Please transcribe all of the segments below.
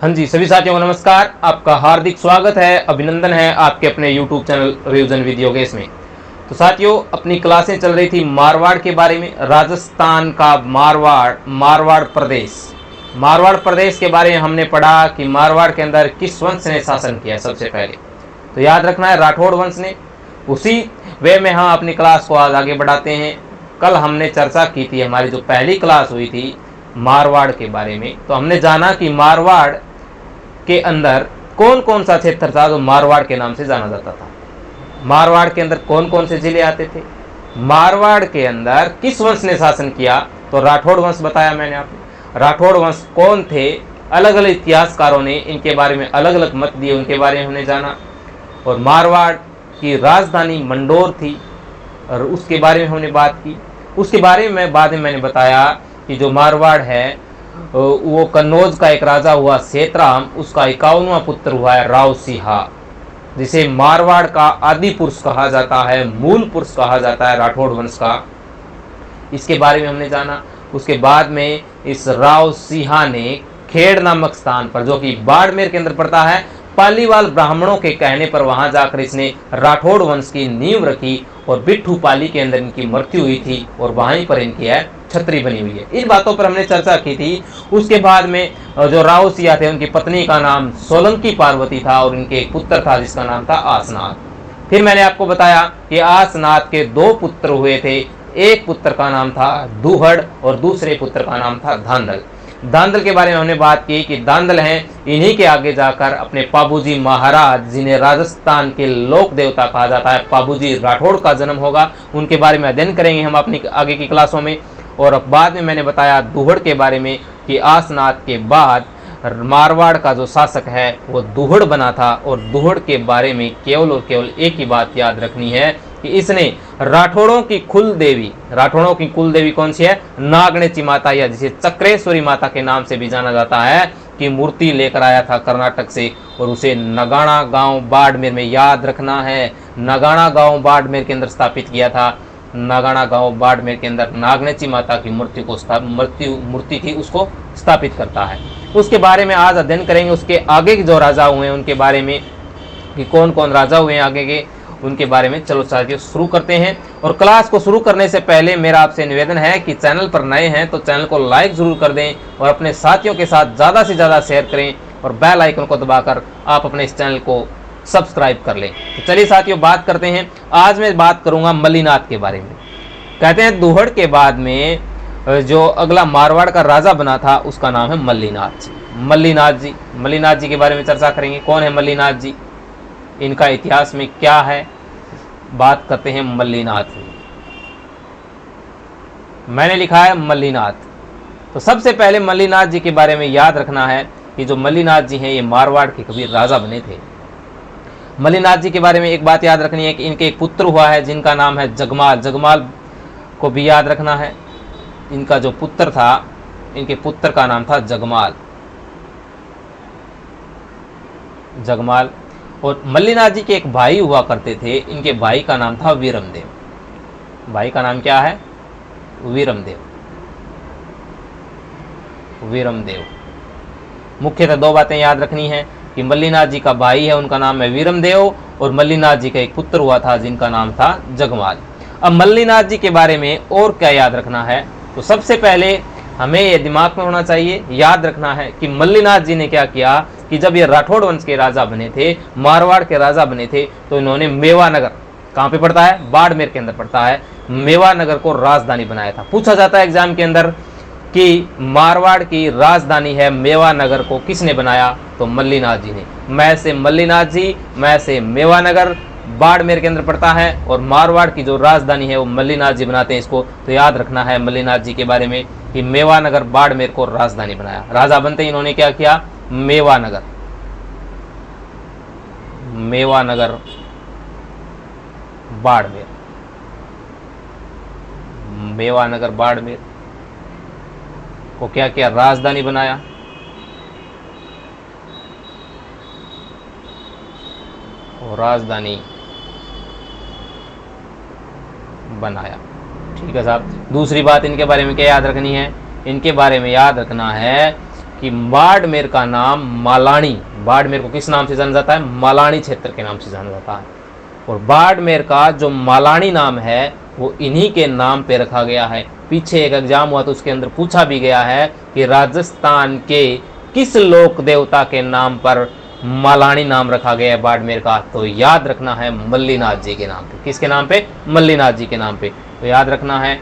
हाँ जी, सभी साथियों को नमस्कार। आपका हार्दिक स्वागत है, अभिनंदन है आपके अपने YouTube channel revision video guess में। तो साथियों, अपनी क्लासें चल रही थी मारवाड़ के बारे में। राजस्थान का मारवाड़ प्रदेश के बारे में हमने पढ़ा कि मारवाड़ के अंदर किस वंश ने शासन किया। सबसे पहले तो याद रखना है, राठौड़ वंश ने। उसी वे में हम अपनी क्लास को आज आगे बढ़ाते हैं। कल हमने चर्चा की थी, हमारी जो पहली क्लास हुई थी मारवाड़ के बारे में, तो हमने जाना कि मारवाड़ के अंदर कौन कौन सा क्षेत्र था जो मारवाड़ के नाम से जाना जाता था। मारवाड़ के अंदर कौन कौन से जिले आते थे, मारवाड़ के अंदर किस वंश ने शासन किया, तो राठौड़ वंश बताया मैंने आपको। राठौड़ वंश कौन थे, अलग अलग इतिहासकारों ने इनके बारे में अलग अलग मत दिए, उनके बारे में हमने जाना। और मारवाड़ की राजधानी मंडोर थी और उसके बारे में हमने बात की। उसके बारे में बाद में मैंने बताया कि जो मारवाड़ है वो कन्नौज का एक राजा हुआ सेतराम, उसका 51वां पुत्र हुआ है राव सिंहा, जिसे मारवाड़ का आदि पुरुष कहा जाता है, मूल पुरुष कहा जाता है राठौड़ वंश का। इसके बारे में हमने जाना। उसके बाद में इस राव सिंहा ने खेड़ नामक स्थान पर, जो कि बाड़मेर के अंदर पड़ता है, पालीवाल ब्राह्मणों के कहने पर वहां जाकर इसने राठौड़ वंश की नींव रखी और बिट्ठू पाली के अंदर इनकी मृत्यु हुई थी और वहीं पर इनकी है छतरी बनी हुई है। इन बातों पर हमने चर्चा की थी। उसके बाद में जो राव सिंहा थे, उनकी पत्नी का नाम सोलंकी पार्वती था और इनके एक पुत्र था जिसका नाम था आसनाथ। फिर मैंने आपको बताया कि आसनाथ के 2 पुत्र हुए थे। एक पुत्र का नाम था दूहड़ और दूसरे पुत्र का नाम था धांधल। धांधल के बारे में हमने बात की कि धांधल हैं, इन्हीं के आगे जाकर अपने पाबूजी महाराज, जिन्हें राजस्थान के लोक देवता कहा जाता है, पाबूजी राठौड़ का जन्म होगा। उनके बारे में अध्ययन करेंगे हम अपनी आगे की क्लासों में। और बाद में मैंने बताया दूहड़ के बारे में कि आसनाथ के बाद मारवाड़ का जो शासक है वो दूहड़ बना था। और दूहड़ के बारे में केवल और केवल एक ही बात याद रखनी है कि इसने राठौड़ों की कुल देवी कौन सी है, नागणेची माता, या जिसे चक्रेश्वरी माता के नाम से भी जाना जाता है, की मूर्ति लेकर आया था कर्नाटक से और उसे नगाना गांव बाड़मेर में, याद रखना है, नगाना गांव बाड़मेर के अंदर स्थापित किया था। नगाना गांव बाड़मेर के अंदर नागणेची माता की मूर्ति थी, उसको स्थापित करता है। उसके बारे में आज अध्ययन करेंगे। उसके आगे के जो राजा हुए हैं उनके बारे में, कि कौन कौन राजा हुए हैं आगे के, उनके बारे में। चलो साथियों, शुरू करते हैं। और क्लास को शुरू करने से पहले मेरा आपसे निवेदन है कि चैनल पर नए हैं तो चैनल को लाइक जरूर कर दें और अपने साथियों के साथ ज़्यादा से ज़्यादा शेयर करें और बेल आइकन को दबाकर आप अपने इस चैनल को सब्सक्राइब कर लें। तो चलिए साथियों, बात करते हैं। आज मैं बात करूंगा मल्लीनाथ के बारे में। कहते हैं दूहड़ के बाद में जो अगला मारवाड़ का राजा बना था उसका नाम है मल्लीनाथ जी। मल्लीनाथ जी के बारे में चर्चा करेंगे। कौन है मल्लीनाथ जी, इनका इतिहास में क्या है, बात करते हैं मल्लीनाथ। मैंने लिखा है मल्लीनाथ। तो सबसे पहले मल्लीनाथ जी के बारे में याद रखना है कि जो मल्लीनाथ जी हैं ये मारवाड़ के कभी राजा बने थे। मल्लीनाथ जी के बारे में एक बात याद रखनी है कि इनके एक पुत्र हुआ है जिनका नाम है जगमाल। जगमाल को भी याद रखना है। इनका जो पुत्र था, इनके पुत्र का नाम था जगमाल। और मल्लीनाथ जी के एक भाई हुआ करते थे, इनके भाई का नाम था वीरमदेव। भाई का नाम क्या है, वीरमदेव। मुख्यतः 2 बातें याद रखनी है कि मल्लीनाथ जी का भाई है, उनका नाम है वीरमदेव, और मल्लीनाथ जी का एक पुत्र हुआ था जिनका नाम था जगमाल। अब मल्लीनाथ जी के बारे में और क्या याद रखना है, तो सबसे पहले हमें ये दिमाग में होना चाहिए, याद रखना है कि मल्लीनाथ जी ने क्या किया कि जब ये राठौड़ वंश के राजा बने थे, मारवाड़ के राजा बने थे, तो इन्होंने मेवानगर, कहाँ पे पड़ता है, बाड़मेर के अंदर पड़ता है, मेवानगर को राजधानी बनाया था। पूछा जाता है एग्जाम के अंदर कि मारवाड़ की राजधानी है मेवानगर को किसने बनाया, तो मल्लीनाथ जी ने। मैं से मल्लीनाथ जी, मैं से मेवानगर, बाड़मेर के अंदर पड़ता है, और मारवाड़ की जो राजधानी है वो मल्लीनाथ जी बनाते हैं इसको। तो याद रखना है मल्लीनाथ जी के बारे में कि मेवानगर बाड़मेर को राजधानी बनाया। राजा बनते ही इन्होंने क्या किया, मेवानगर बाड़मेर को क्या किया, राजधानी बनाया। और राजधानी बनाया, ठीक है साहब। दूसरी बात इनके बारे में क्या याद रखनी है, इनके बारे में याद रखना है कि बाड़मेर का नाम मालानी, बाड़मेर को किस नाम से जाना जाता है? मालानी क्षेत्र के नाम से जाना जाता है। और बाड़मेर का जो मालानी नाम है वो इन्हीं के नाम पे रखा गया है। पीछे एक एग्जाम हुआ तो उसके अंदर पूछा भी गया है कि राजस्थान के किस लोक देवता के नाम पर मालानी नाम रखा गया है बाड़मेर का? तो याद रखना है मल्लीनाथ जी के नाम पे। किसके नाम पे? मल्लीनाथ जी के नाम पे। तो याद रखना है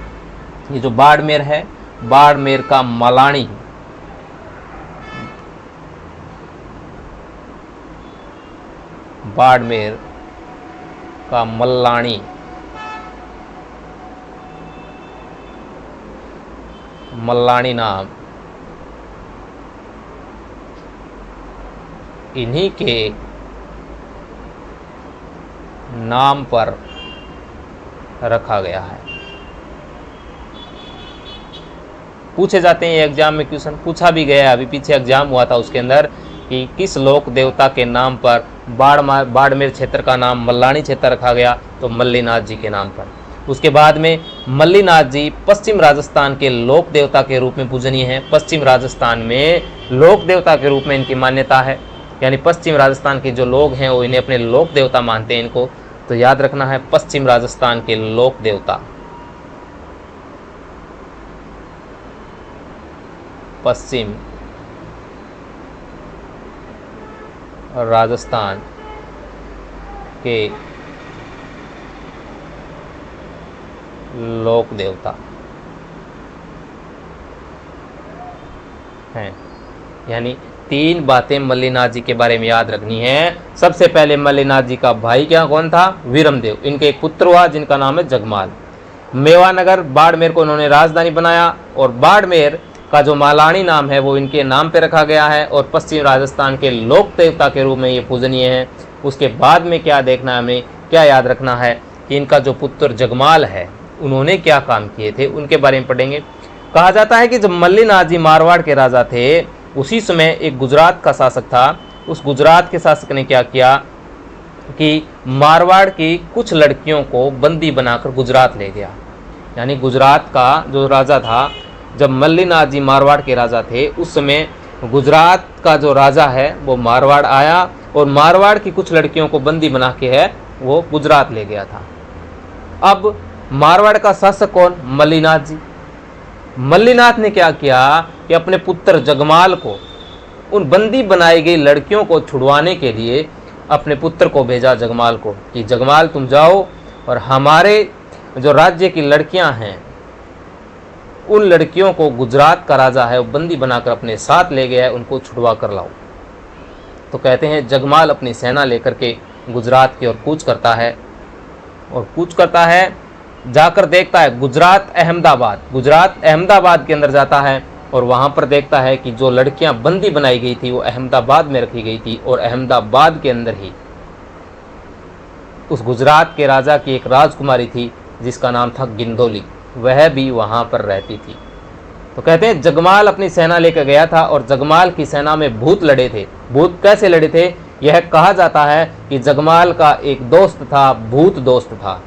ये जो बाड़मेर है, बाड़मेर का मालानी, बाड़मेर का मल्लानी, मल्लानी नाम इन्हीं के नाम पर रखा गया है। पूछे जाते हैं एग्जाम में, क्वेश्चन पूछा भी गया है, अभी पीछे एग्जाम हुआ था उसके अंदर कि किस लोक देवता के नाम पर बाड़मेर क्षेत्र का नाम मल्लानी क्षेत्र रखा गया? तो मल्लीनाथ जी के नाम पर। उसके बाद में मल्लीनाथ जी पश्चिम राजस्थान के लोक देवता के रूप में पूजनीय हैं। पश्चिम राजस्थान में लोक देवता के रूप में इनकी मान्यता है, यानी पश्चिम राजस्थान के जो लोग हैं वो इन्हें अपने लोक देवता मानते हैं इनको। तो याद रखना है पश्चिम राजस्थान के लोक देवता, पश्चिम राजस्थान के लोक देवता हैं। यानी 3 बातें मल्लीनाथ जी के बारे में याद रखनी है। सबसे पहले मल्लीनाथ जी का भाई क्या कौन था? वीरमदेव। इनके एक पुत्र हुआ जिनका नाम है जगमाल। मेवानगर बाड़मेर को उन्होंने राजधानी बनाया और बाड़मेर का जो मालानी नाम है वो इनके नाम पे रखा गया है और पश्चिम राजस्थान के लोक देवता के रूप में ये पूजनीय है। उसके बाद में क्या देखना है हमें, क्या याद रखना है कि इनका जो पुत्र जगमाल है उन्होंने क्या काम किए थे उनके बारे में पढ़ेंगे। कहा जाता है कि जब मल्लीनाथ जी मारवाड़ के राजा थे उसी समय एक गुजरात का शासक था। उस गुजरात के शासक ने क्या किया कि मारवाड़ की कुछ लड़कियों को बंदी बनाकर गुजरात ले गया। यानी गुजरात का जो राजा था, जब मल्लीनाथ जी मारवाड़ के राजा थे उस समय गुजरात का जो राजा है वो मारवाड़ आया और मारवाड़ की कुछ लड़कियों को बंदी बना के है वो गुजरात ले गया था। अब मारवाड़ का शासक कौन? मल्लीनाथ जी। मल्लीनाथ ने क्या किया कि अपने पुत्र जगमाल को उन बंदी बनाई गई लड़कियों को छुड़वाने के लिए अपने पुत्र को भेजा जगमाल को कि जगमाल तुम जाओ और हमारे जो राज्य की लड़कियां हैं उन लड़कियों को गुजरात का राजा है वो बंदी बनाकर अपने साथ ले गया है, उनको छुड़वा कर लाओ। तो कहते हैं जगमाल अपनी सेना लेकर के गुजरात की ओर कूच करता है और कूच करता है, जाकर देखता है गुजरात अहमदाबाद के अंदर जाता है और वहाँ पर देखता है कि जो लड़कियाँ बंदी बनाई गई थी वो अहमदाबाद में रखी गई थी और अहमदाबाद के अंदर ही उस गुजरात के राजा की एक राजकुमारी थी जिसका नाम था गिंदोली, वह भी वहाँ पर रहती थी। तो कहते हैं जगमाल अपनी सेना लेकर गया था और जगमाल की सेना में भूत लड़े थे। भूत कैसे लड़े थे? यह कहा जाता है कि जगमाल का एक दोस्त था, भूत दोस्त था,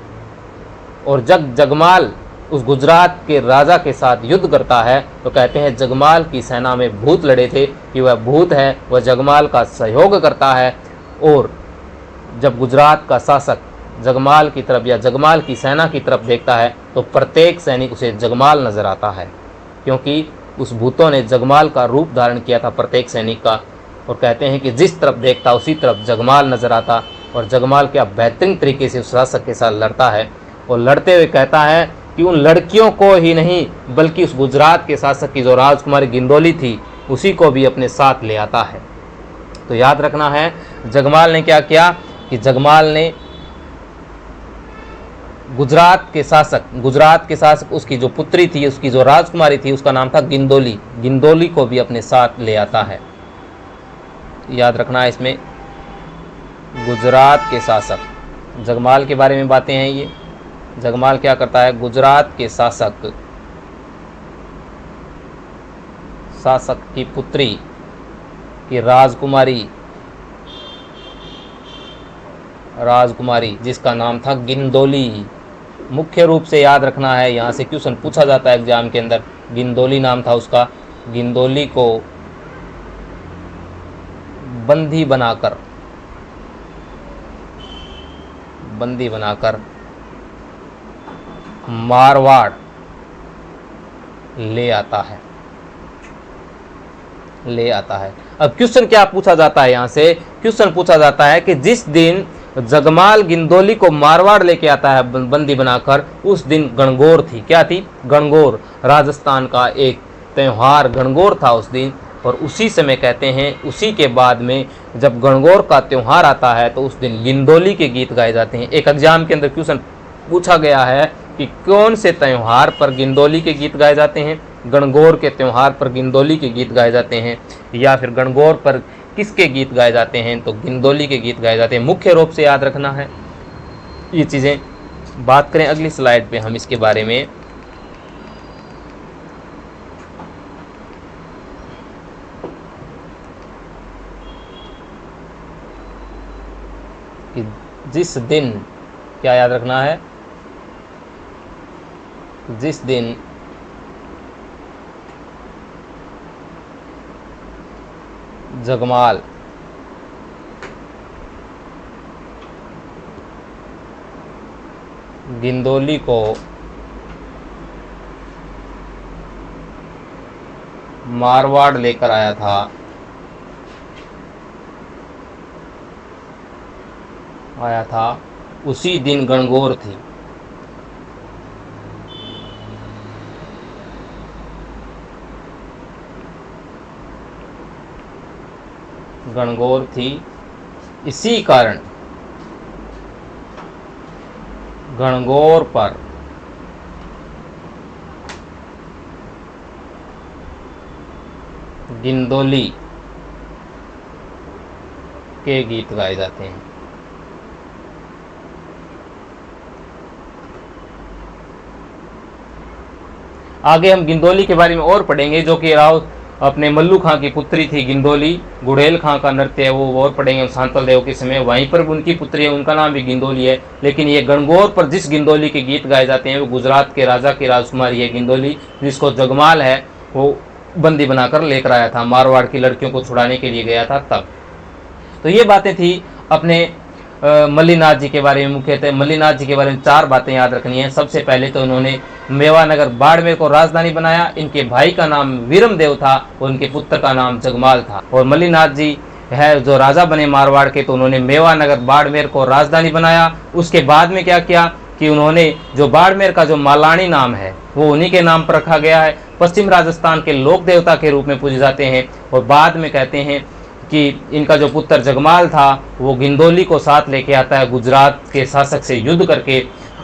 और जब जगमाल उस गुजरात के राजा के साथ युद्ध करता है तो कहते हैं जगमाल की सेना में भूत लड़े थे कि वह भूत है वह जगमाल का सहयोग करता है। और जब गुजरात का शासक जगमाल की तरफ या जगमाल की सेना की तरफ देखता है तो प्रत्येक सैनिक उसे जगमाल नजर आता है, क्योंकि उस भूतों ने जगमाल का रूप धारण किया था प्रत्येक सैनिक का। और कहते हैं कि जिस तरफ देखता उसी तरफ जगमाल नजर आता और जगमाल क्या बेहतरीन तरीके से उस शासक के साथ लड़ता है और लड़ते हुए कहता है कि उन लड़कियों को ही नहीं बल्कि उस गुजरात के शासक की जो राजकुमारी गिंदोली थी उसी को भी अपने साथ ले आता है। तो याद रखना है जगमाल ने क्या किया कि जगमाल ने गुजरात के शासक उसकी जो पुत्री थी, उसकी जो राजकुमारी थी, उसका नाम था गिंदोली को भी अपने साथ ले आता है। याद रखना है इसमें गुजरात के शासक, जगमाल के बारे में बातें हैं ये। जगमाल क्या करता है? गुजरात के शासक की पुत्री की राजकुमारी जिसका नाम था गिंदोली। मुख्य रूप से याद रखना है, यहाँ से क्वेश्चन पूछा जाता है एग्जाम के अंदर, गिंदोली नाम था उसका। गिंदोली को बंदी बनाकर मारवाड़ ले आता है। अब क्वेश्चन क्या पूछा जाता है? यहाँ से क्वेश्चन पूछा जाता है कि जिस दिन जगमाल गिंदोली को मारवाड़ लेके आता है बंदी बनाकर, उस दिन गणगौर थी। क्या थी? गणगौर। राजस्थान का एक त्यौहार गणगौर था उस दिन। और उसी समय कहते हैं, उसी के बाद में जब गणगौर का त्यौहार आता है तो उस दिन गिंदोली के गीत गाए जाते हैं। एक एग्जाम के अंदर क्वेश्चन पूछा गया है कि कौन से त्यौहार पर गिंदोली के गीत गाए जाते हैं? गणगौर के त्यौहार पर गिंदोली के गीत गाए जाते हैं, या फिर गणगौर पर किसके गीत गाए जाते हैं? तो गिंदोली के गीत गाए जाते हैं। मुख्य रूप से याद रखना है ये चीज़ें। बात करें अगली स्लाइड पे हम इसके बारे में, कि जिस दिन, क्या याद रखना है? जिस दिन जगमाल गिंदोली को मारवाड़ लेकर आया था, उसी दिन गणगौर थी। गणगौर थी, इसी कारण गणगौर पर गिंदोली के गीत गाए जाते हैं। आगे हम गिंदोली के बारे में और पढ़ेंगे, जो कि राव अपने मल्लू खां की पुत्री थी गिंदोली। गुड़ेल खां का नृत्य है वो और पढ़ेंगे सांतल देव के समय। वहीं पर उनकी पुत्री है, उनका नाम भी गिंदोली है। लेकिन ये गणगौर पर जिस गिंदोली के गीत गाए जाते हैं वो गुजरात के राजा की राजकुमारी है गिंदोली, जिसको जगमाल है वो बंदी बनाकर लेकर आया था, मारवाड़ की लड़कियों को छुड़ाने के लिए गया था तब। तो ये बातें थी अपने मल्लीनाथ जी के बारे में। मुख्यतः मल्लीनाथ जी के बारे में 4 बातें याद रखनी है। सबसे पहले तो उन्होंने मेवानगर बाड़मेर को राजधानी बनाया। इनके भाई का नाम वीरमदेव था और उनके पुत्र का नाम जगमाल था। और मल्लीनाथ जी है जो राजा बने मारवाड़ के, तो उन्होंने मेवानगर बाड़मेर को राजधानी बनाया। उसके बाद में क्या किया कि उन्होंने जो बाड़मेर का जो मालानी नाम है वो उन्हीं के नाम पर रखा गया है। पश्चिम राजस्थान के लोक देवता के रूप में पूजे जाते हैं। और बाद में कहते हैं कि इनका जो पुत्र जगमाल था वो गिंदोली को साथ लेके आता है गुजरात के शासक से युद्ध करके।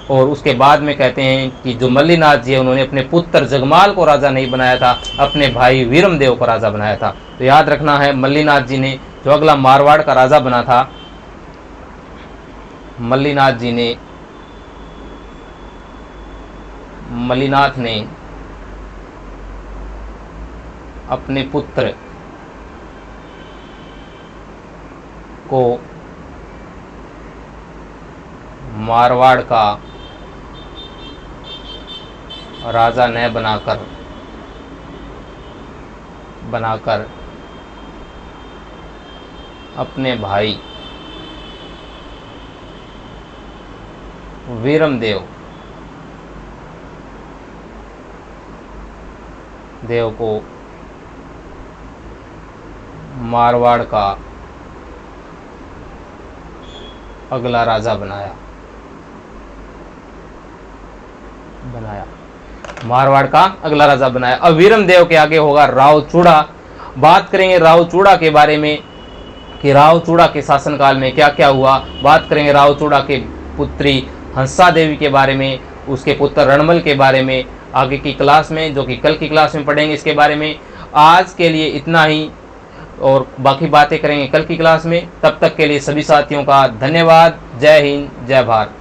और उसके बाद में कहते हैं कि जो मल्लीनाथ जी है उन्होंने अपने पुत्र जगमाल को राजा नहीं बनाया था, अपने भाई वीरमदेव को राजा बनाया था। तो याद रखना है, मल्लीनाथ जी ने जो अगला मारवाड़ का राजा बना था, मल्लीनाथ ने अपने पुत्र को मारवाड़ का राजा न बनाकर अपने भाई वीरमदेव को मारवाड़ का अगला राजा बनाया। मारवाड़ का अगला राजा बनाया। अब वीरमदेव के आगे होगा रावचूड़ा। बात करेंगे रावचूड़ा के बारे में कि रावचूड़ा के शासनकाल में क्या क्या हुआ। बात करेंगे रावचूड़ा के पुत्री हंसा देवी के बारे में, उसके पुत्र रणमल के बारे में आगे की क्लास में, जो कि कल की क्लास में पढ़ेंगे इसके बारे में। आज के लिए इतना ही और बाकी बातें करेंगे कल की क्लास में। तब तक के लिए सभी साथियों का धन्यवाद। जय हिंद, जय भारत।